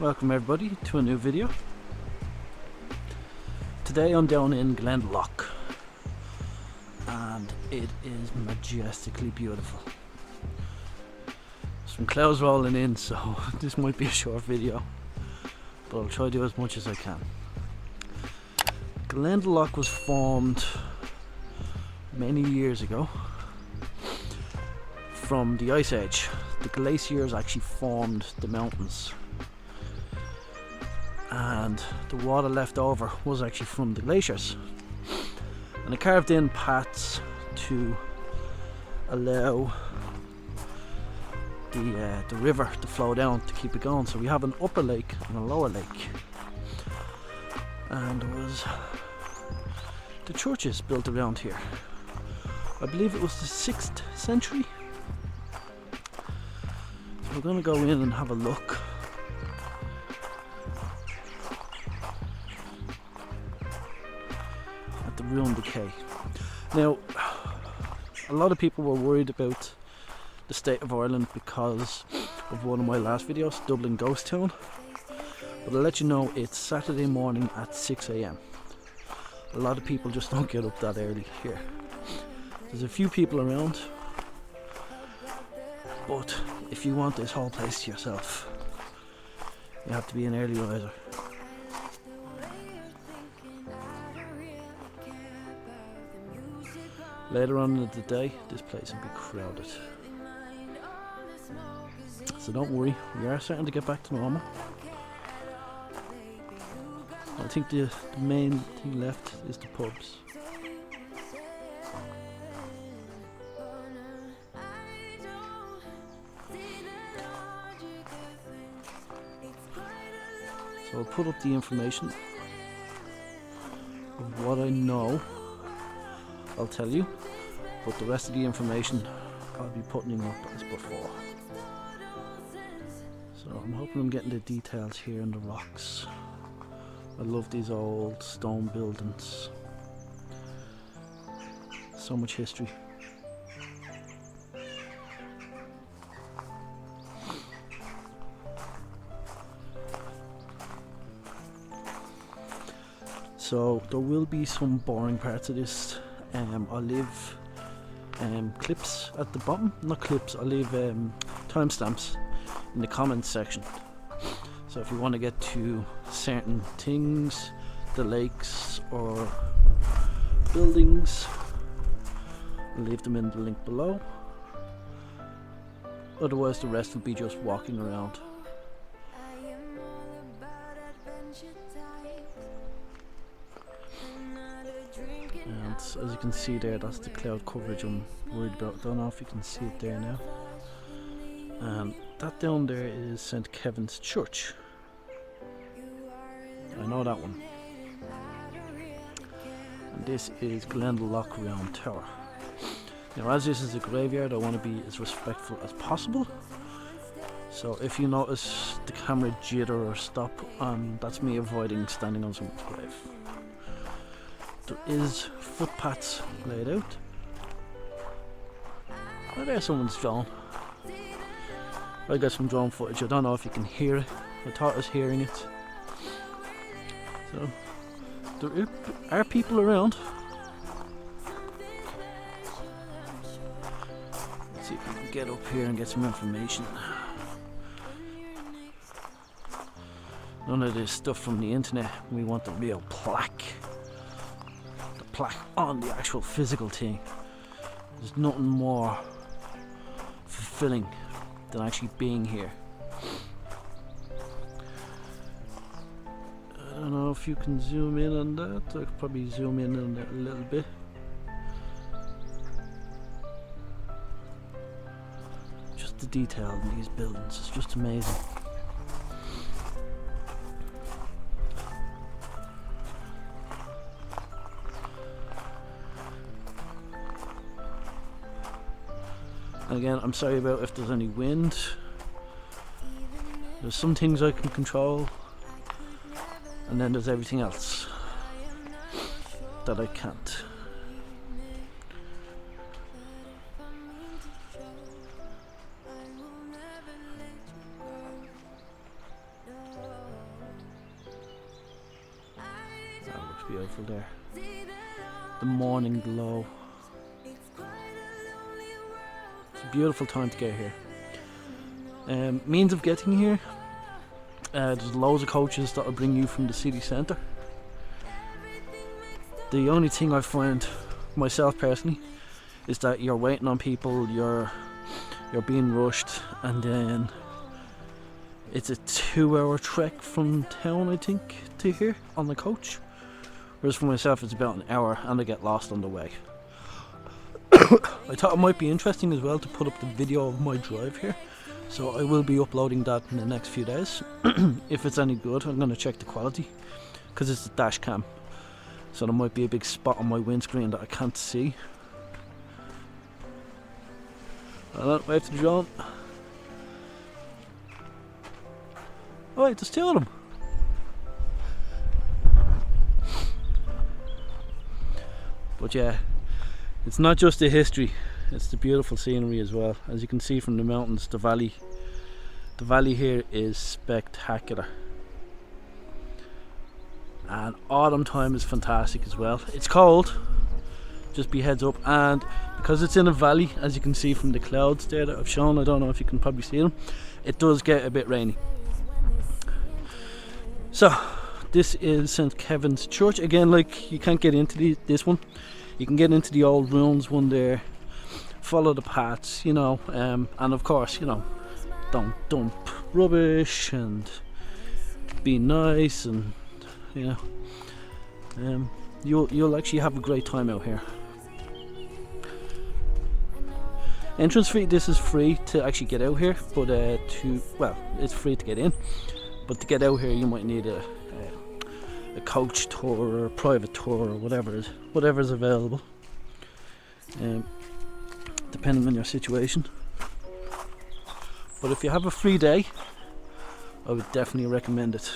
Welcome everybody to a new video. Today I'm down in Glendalough and it is majestically beautiful. Some clouds rolling in, so this might be a short video, but I'll try to do as much as I can. Glendalough was formed many years ago from the Ice Age. The glaciers actually formed the mountains, and the water left over was actually from the glaciers, and it carved in paths to allow the river to flow down to keep it going. So we have an upper lake and a lower lake, and there was the churches built around here. I believe it was the 6th century. So we're going to go in and have a look. At the ruined decay. Now, a lot of people were worried about the state of Ireland because of one of my last videos, Dublin Ghost Town. But I'll let you know, it's Saturday morning at 6 AM. A lot of people just don't get up that early here. There's a few people around, but if you want this whole place to yourself, you have to be an early riser. Later on in the day, this place will be crowded. So don't worry, we are starting to get back to normal. I think the main thing left is the pubs. So I'll put up the information of what I know, I'll tell you, but the rest of the information I'll be putting up as before. So I'm hoping I'm getting the details here in the rocks. I love these old stone buildings. So much history. So there will be some boring parts of this. I'll leave clips at the bottom. Not clips, I'll leave timestamps in the comments section. So if you want to get to certain things, the lakes or buildings, I'll leave them in the link below. Otherwise the rest will be just walking around. And as you can see there, that's the cloud coverage I'm worried about. Don't know if you can see it there now. And that down there is St. Kevin's Church. I know that one. And this is Glendalough Round Tower. Now, as this is a graveyard, I want to be as respectful as possible. So if you notice the camera jitter or stop, that's me avoiding standing on someone's grave. There is footpaths laid out. Oh, there's someone's drone. I got some drone footage. I don't know if you can hear it. I thought I was hearing it. So there are people around. Let's see if we can get up here and get some information. None of this stuff from the internet. We want the real plaque. The plaque on the actual physical thing. There's nothing more fulfilling than actually being here. I don't know if you can zoom in on that. I could probably zoom in on that a little bit. Just the detail in these buildings is just amazing. And again, I'm sorry about if there's any wind. There's some things I can control, and then there's everything else that I can't. beautiful there. The morning glow. It's a beautiful time to get here. Means of getting here. There's loads of coaches that will bring you from the city centre. The only thing I find myself personally is that you're waiting on people, you're being rushed, and then it's a 2-hour trek from town, I think, to here on the coach. Whereas for myself it's about an hour and I get lost on the way. I thought it might be interesting as well to put up the video of my drive here, so I will be uploading that in the next few days. If it's any good, I'm going to check the quality, because it's a dash cam, so there might be a big spot on my windscreen that I can't see. Wave to the drone. Oh wait, there's 2 of them. But yeah, it's not just the history, it's the beautiful scenery as well. As you can see from the mountains, the valley here is spectacular. And autumn time is fantastic as well. It's cold, just be heads up, and because it's in a valley, as you can see from the clouds there that I've shown, I don't know if you can probably see them, it does get a bit rainy. So this is St. Kevin's Church. Again, like, you can't get into this one. You can get into the old ruins one there, follow the paths, you know, and of course, you know, don't dump rubbish and be nice, and you know, you'll actually have a great time out here. Entrance fee, this is free to actually get out here, but it's free to get in, but to get out here you might need a coach tour or a private tour or whatever's available, depending on your situation. But if you have a free day, I would definitely recommend it.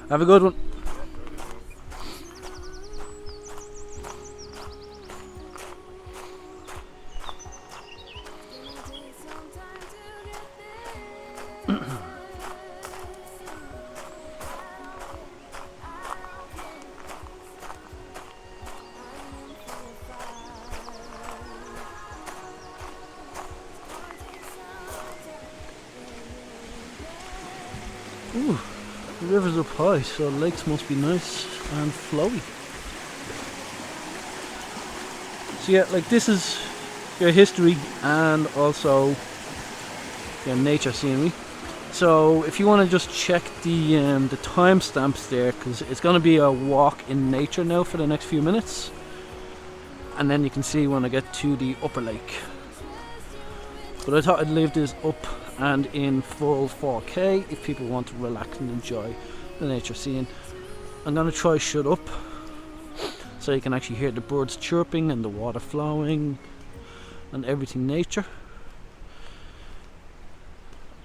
Have a good one. Ooh, the river's up high, so the lakes must be nice and flowy. So yeah, like, this is your history and also your nature scenery. So if you want to just check the timestamps there, because it's going to be a walk in nature now for the next few minutes, and then you can see when I get to the upper lake. But I thought I'd leave this up and in full 4K if people want to relax and enjoy the nature scene. I'm going to try shut up so you can actually hear the birds chirping and the water flowing and everything nature.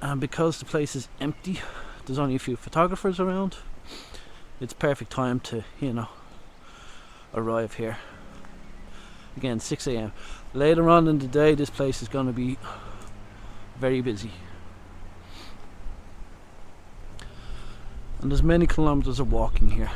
And because the place is empty, there's only a few photographers around, it's perfect time to, you know, arrive here. Again, 6 AM. Later on in the day, this place is going to be very busy. And there's many kilometers of walking here.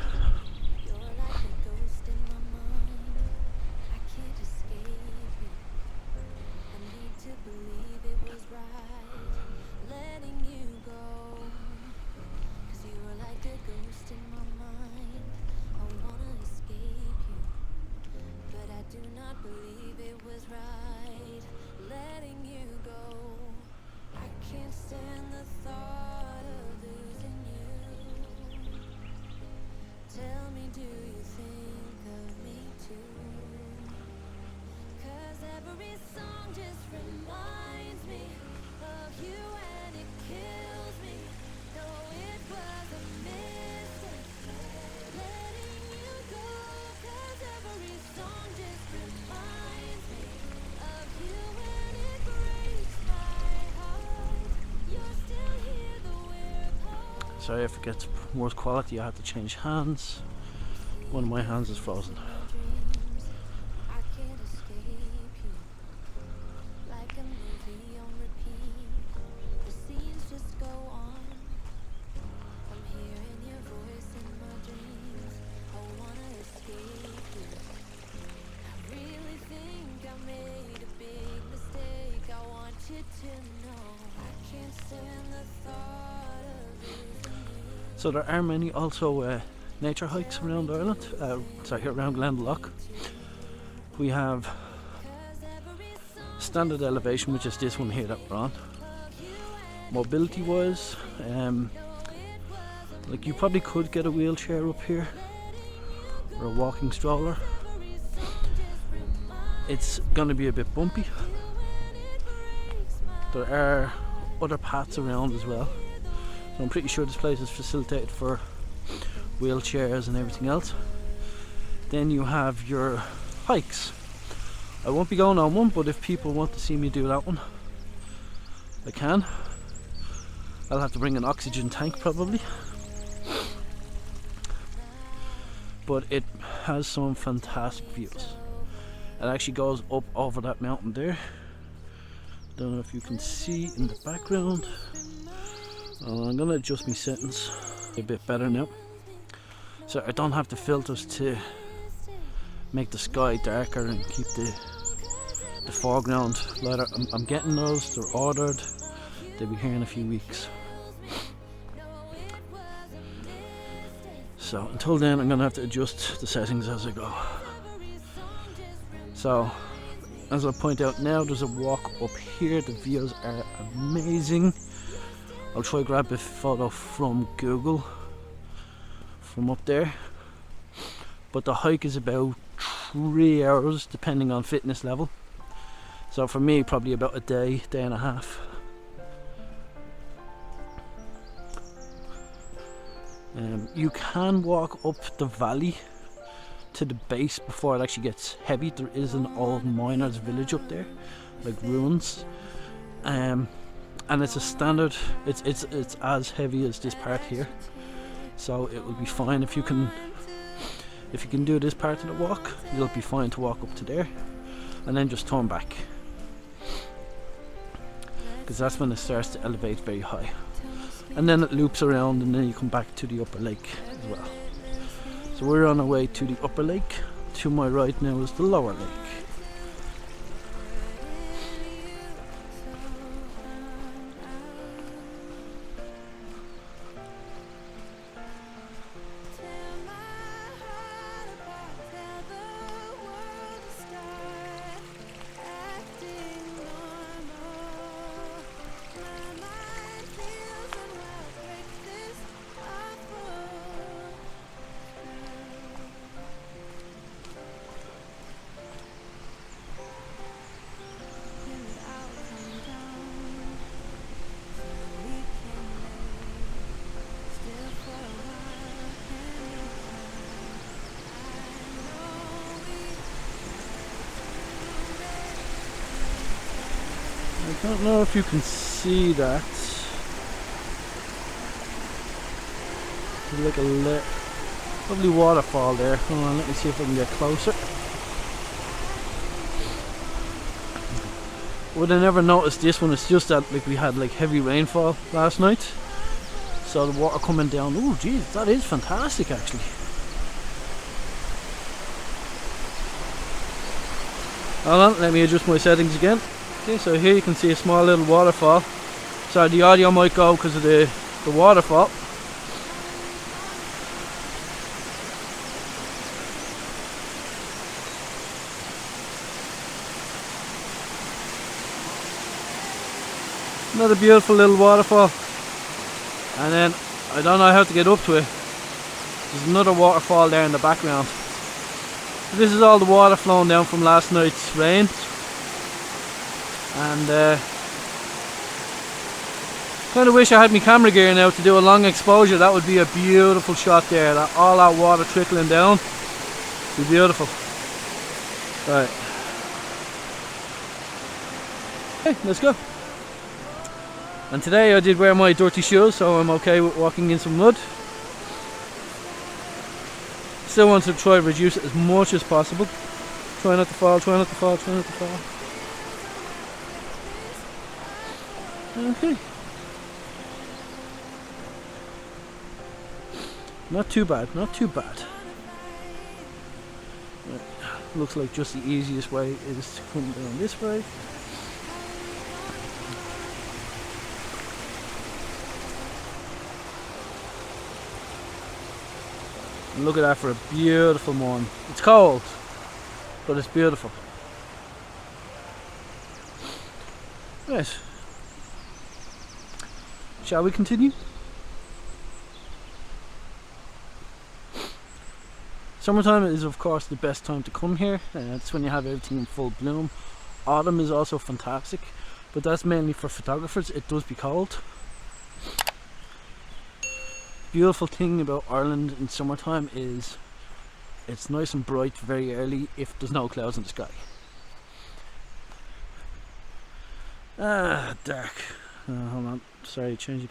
Sorry if it gets worse quality, I have to change hands. One of my hands is frozen. So there are many also nature hikes around Ireland, around Glendalough. We have standard elevation, which is this one here that we're on. Mobility wise, like you probably could get a wheelchair up here or a walking stroller. It's gonna be a bit bumpy. There are other paths around as well. So I'm pretty sure this place is facilitated for wheelchairs and everything else. Then you have your hikes. I won't be going on one, but if people want to see me do that one, I can. I'll have to bring an oxygen tank probably. But it has some fantastic views. It actually goes up over that mountain there. Don't know if you can see in the background. I'm gonna adjust my settings a bit better now, so I don't have the filters to make the sky darker and keep the foreground lighter. I'm getting those, they're ordered, they'll be here in a few weeks. So until then I'm gonna have to adjust the settings as I go. So as I point out now, there's a walk up here, the views are amazing. I'll try to grab a photo from Google from up there, but the hike is about 3 hours depending on fitness level, so for me probably about a day and a half. You can walk up the valley to the base before it actually gets heavy. There is an old miners village up there, like ruins, and it's a standard, it's as heavy as this part here, so it will be fine. If you can do this part of the walk, you'll be fine to walk up to there and then just turn back, because that's when it starts to elevate very high, and then it loops around and then you come back to the upper lake as well. So we're on our way to the upper lake. To my right now is the lower lake. I don't know if you can see that. There's like a lovely waterfall there. Hold on, let me see if I can get closer. Would I never noticed this one? It's just that like we had like heavy rainfall last night, so the water coming down. Oh geez, that is fantastic actually. Hold on, let me adjust my settings again. Okay, so here you can see a small little waterfall. Sorry, the audio might go because of the waterfall. Another beautiful little waterfall. And then, I don't know how to get up to it. There's another waterfall there in the background. So this is all the water flowing down from last night's rain. And kind of wish I had my camera gear now to do a long exposure. That would be a beautiful shot there. All that water trickling down. Be beautiful. Right. Okay, let's go. And today I did wear my dirty shoes, so I'm okay with walking in some mud. Still want to try and reduce it as much as possible. Try not to fall, try not to fall, try not to fall. Okay. Not too bad, not too bad. Looks like just the easiest way is to come down this way. And look at that for a beautiful morning. It's cold, but it's beautiful. Right. Shall we continue? Summertime is of course the best time to come here. It's when you have everything in full bloom. Autumn is also fantastic, but that's mainly for photographers. It does be cold. Beautiful thing about Ireland in summertime is it's nice and bright very early if there's no clouds in the sky. Dark. Hold on, sorry, changing